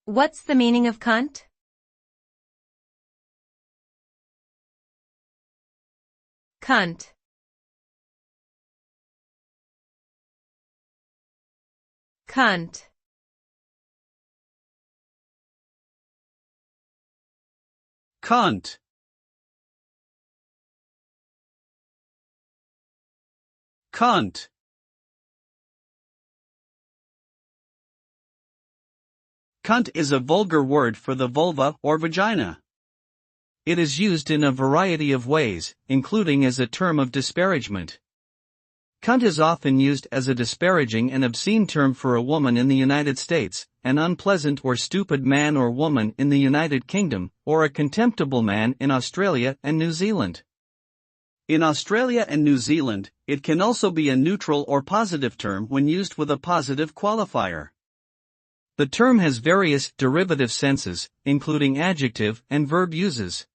What's the meaning of cunt? Cunt. Cunt. Cunt. Cunt. Cunt is a vulgar word for the vulva or vagina. It is used in a variety of ways, including as a term of disparagement. Cunt is often used as a disparaging and obscene term for a woman in the United States, an unpleasant or stupid man or woman in the United Kingdom, or a contemptible man in Australia and New Zealand. In Australia and New Zealand, it can also be a neutral or positive term when used with a positive qualifier. The term has various derivative senses, including adjective and verb uses.